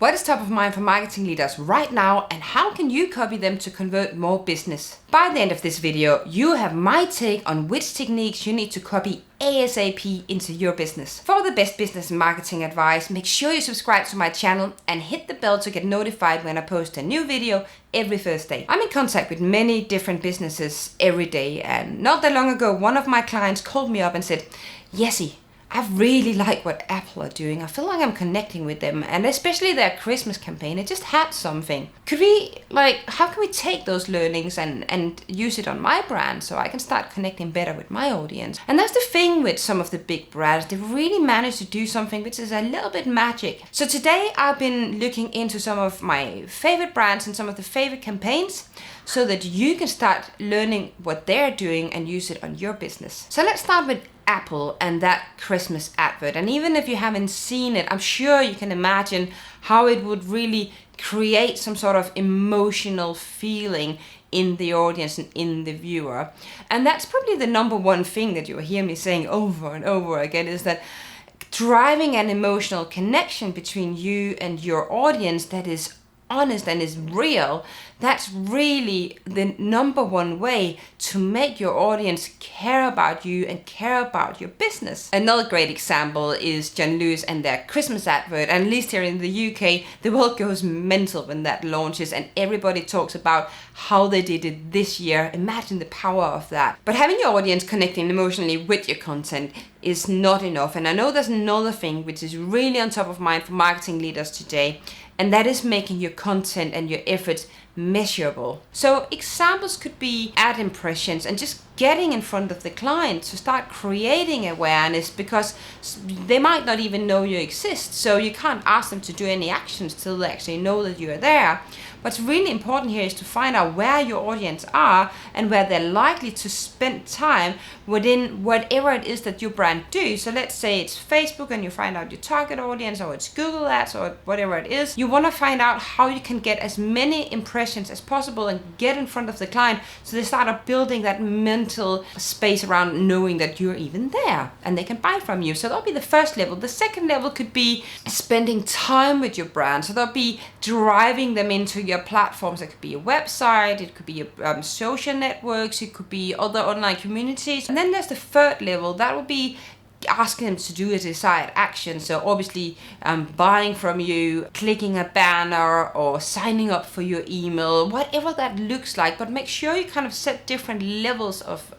What is top of mind for marketing leaders right now, and how can you copy them to convert more business? By the end of this video, you have my take on which techniques you need to copy ASAP into your business. For the best business and marketing advice, make sure you subscribe to my channel and hit the bell to get notified when I post a new video every Thursday. I'm in contact with many different businesses every day, and not that long ago, one of my clients called me up and said, "Jessie, I really like what Apple are doing. I feel like I'm connecting with them, and especially their Christmas campaign, it just had something. How can we take those learnings and use it on my brand so I can start connecting better with my audience?" And that's the thing with some of the big brands. They really manage to do something which is a little bit magic. So today I've been looking into some of my favorite brands and some of the favorite campaigns so that you can start learning what they're doing and use it on your business. So let's start with Apple and that Christmas advert. And even if you haven't seen it, I'm sure you can imagine how it would really create some sort of emotional feeling in the audience and in the viewer. And that's probably the number one thing that you'll hear me saying over and over again, is that driving an emotional connection between you and your audience that is honest and is real. That's really the number one way to make your audience care about you and care about your business. Another great example is John Lewis and their Christmas advert. And at least here in the UK, the world goes mental when that launches and everybody talks about how they did it this year. Imagine the power of that. But having your audience connecting emotionally with your content is not enough. And I know there's another thing which is really on top of mind for marketing leaders today, and that is making your content and your efforts measurable. So examples could be ad impressions and just getting in front of the client to start creating awareness, because they might not even know you exist. So you can't ask them to do any actions till they actually know that you are there. What's really important here is to find out where your audience are and where they're likely to spend time within whatever it is that your brand do. So let's say it's Facebook and you find out your target audience, or it's Google Ads, or whatever it is. You want to find out how you can get as many impressions as possible and get in front of the client so they start building that mental space around knowing that you're even there and they can buy from you. So that'll be the first level. The second level could be spending time with your brand. So that'll be driving them into your platforms. It could be your website, it could be your social networks, it could be other online communities. And then there's the third level. That will be asking them to do a desired action. So obviously buying from you, clicking a banner, or signing up for your email, whatever that looks like. But make sure you kind of set different levels of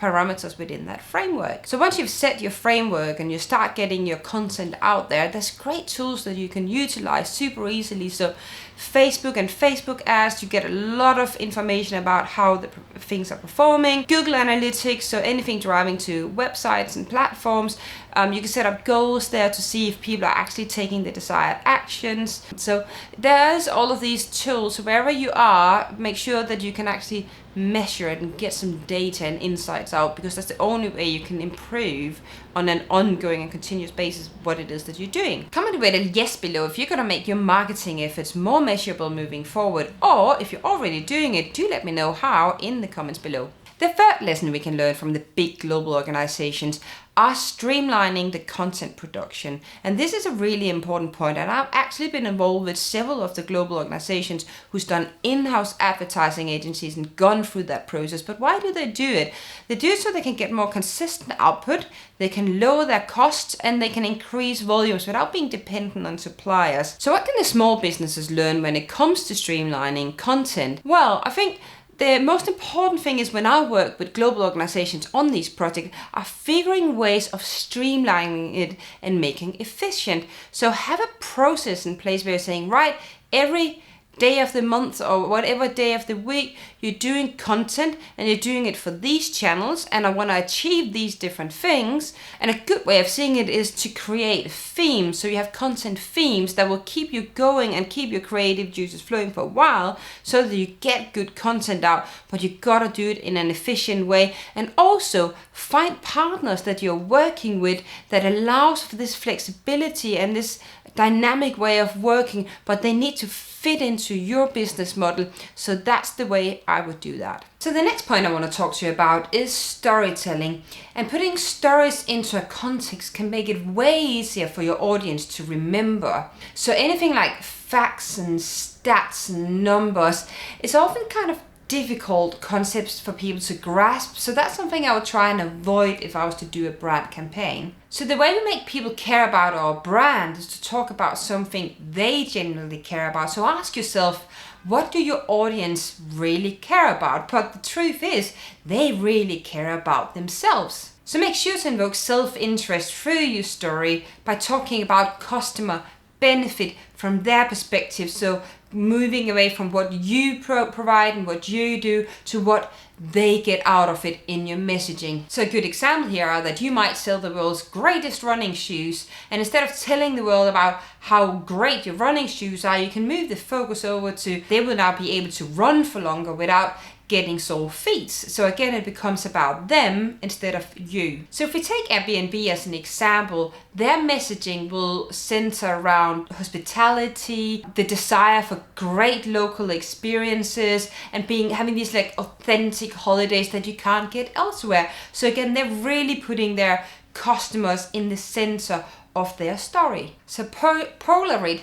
parameters within that framework. So once you've set your framework and you start getting your content out there, there's great tools that you can utilize super easily. So Facebook and Facebook ads, you get a lot of information about how the things are performing. Google Analytics, so anything driving to websites and platforms. You can set up goals there to see if people are actually taking the desired actions. So there's all of these tools. Wherever you are, make sure that you can actually measure it and get some data and insights out, because that's the only way you can improve on an ongoing and continuous basis what it is that you're doing. Comment with a yes below if you're going to make your marketing efforts more measurable moving forward, or if you're already doing it, do let me know how in the comments below. The third lesson we can learn from the big global organizations are streamlining the content production. And this is a really important point, and I've actually been involved with several of the global organizations who's done in-house advertising agencies and gone through that process. But why do they do it? They do it so they can get more consistent output, they can lower their costs, and they can increase volumes without being dependent on suppliers. So what can the small businesses learn when it comes to streamlining content? Well, I think the most important thing is, when I work with global organizations on these projects, are figuring ways of streamlining it and making it efficient. So have a process in place where you're saying, right, every day of the month or whatever day of the week, you're doing content and you're doing it for these channels, and I want to achieve these different things. And a good way of seeing it is to create themes. So you have content themes that will keep you going and keep your creative juices flowing for a while, so that you get good content out, but you gotta do it in an efficient way. And also find partners that you're working with that allows for this flexibility and this dynamic way of working, but they need to fit into your business model. So that's the way I would do that. So the next point I want to talk to you about is storytelling. And putting stories into a context can make it way easier for your audience to remember. So anything like facts and stats and numbers is often kind of difficult concepts for people to grasp. So that's something I would try and avoid if I was to do a brand campaign. So the way we make people care about our brand is to talk about something they genuinely care about. So ask yourself, what do your audience really care about? But the truth is, they really care about themselves. So make sure to invoke self-interest through your story by talking about customer benefit from their perspective. So moving away from what you provide and what you do to what they get out of it in your messaging. So a good example here are that you might sell the world's greatest running shoes, and instead of telling the world about how great your running shoes are, you can move the focus over to they will now be able to run for longer without getting sore feet. So again, it becomes about them instead of you. So if we take Airbnb as an example, their messaging will center around hospitality, the desire for great local experiences, and having these like authentic holidays that you can't get elsewhere. So again, they're really putting their customers in the center of their story. So Polaroid,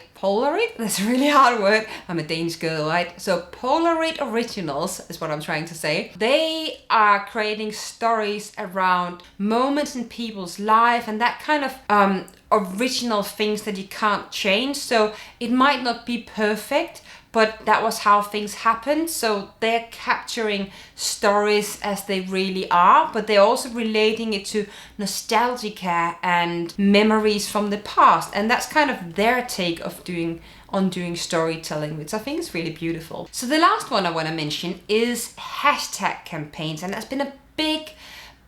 that's a really hard word. I'm a Danish girl, right? So Polaroid Originals is what I'm trying to say. They are creating stories around moments in people's life and that kind of original things that you can't change. So it might not be perfect, but that was how things happened. So they're capturing stories as they really are, but they're also relating it to nostalgia and memories from the past. And that's kind of their take of doing storytelling, which I think is really beautiful. So the last one I want to mention is hashtag campaigns. And there's been a big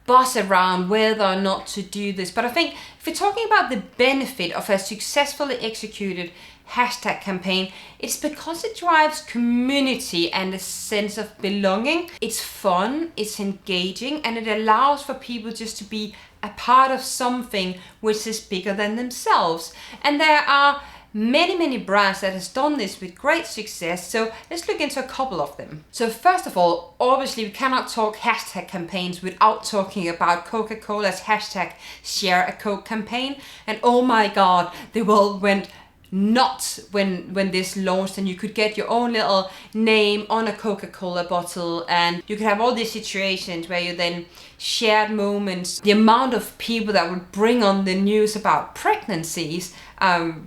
buzz around whether or not to do this. But I think if you're talking about the benefit of a successfully executed hashtag campaign, it's because it drives community and a sense of belonging. It's fun, it's engaging, and it allows for people just to be a part of something which is bigger than themselves. And there are many brands that has done this with great success. So let's look into a couple of them. So first of all, obviously we cannot talk hashtag campaigns without talking about Coca Cola's hashtag Share a Coke campaign. And oh my God, the world went nuts when this launched, and you could get your own little name on a Coca Cola bottle, and you could have all these situations where you then shared moments. The amount of people that would bring on the news about pregnancies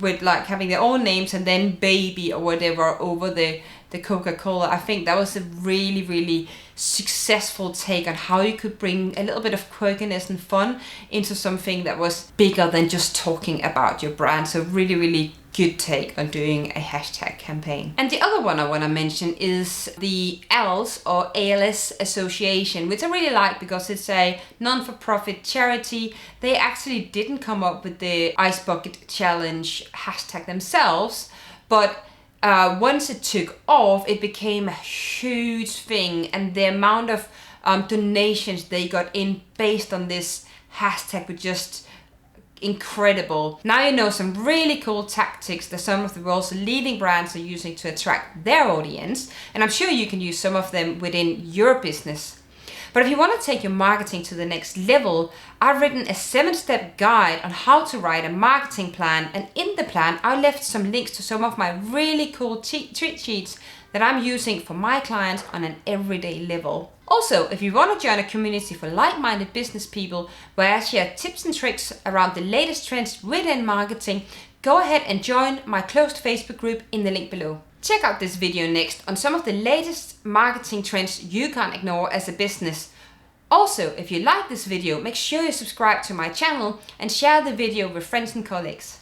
with like having their own names and then baby or whatever over the Coca Cola. I think that was a really successful take on how you could bring a little bit of quirkiness and fun into something that was bigger than just talking about your brand. So really good take on doing a hashtag campaign. And the other one I want to mention is the ALS or ALS Association, which I really like because it's a non-for-profit charity. They actually didn't come up with the Ice Bucket Challenge hashtag themselves, but once it took off, it became a huge thing, and the amount of donations they got in based on this hashtag were just incredible. Now you know some really cool tactics that some of the world's leading brands are using to attract their audience, and I'm sure you can use some of them within your business. But if you want to take your marketing to the next level, I've written a 7-step guide on how to write a marketing plan, and in the plan I left some links to some of my really cool cheat sheets that I'm using for my clients on an everyday level. Also, if you want to join a community for like-minded business people where I share tips and tricks around the latest trends within marketing, go ahead and join my closed Facebook group in the link below. Check out this video next on some of the latest marketing trends you can't ignore as a business. Also, if you like this video, make sure you subscribe to my channel and share the video with friends and colleagues.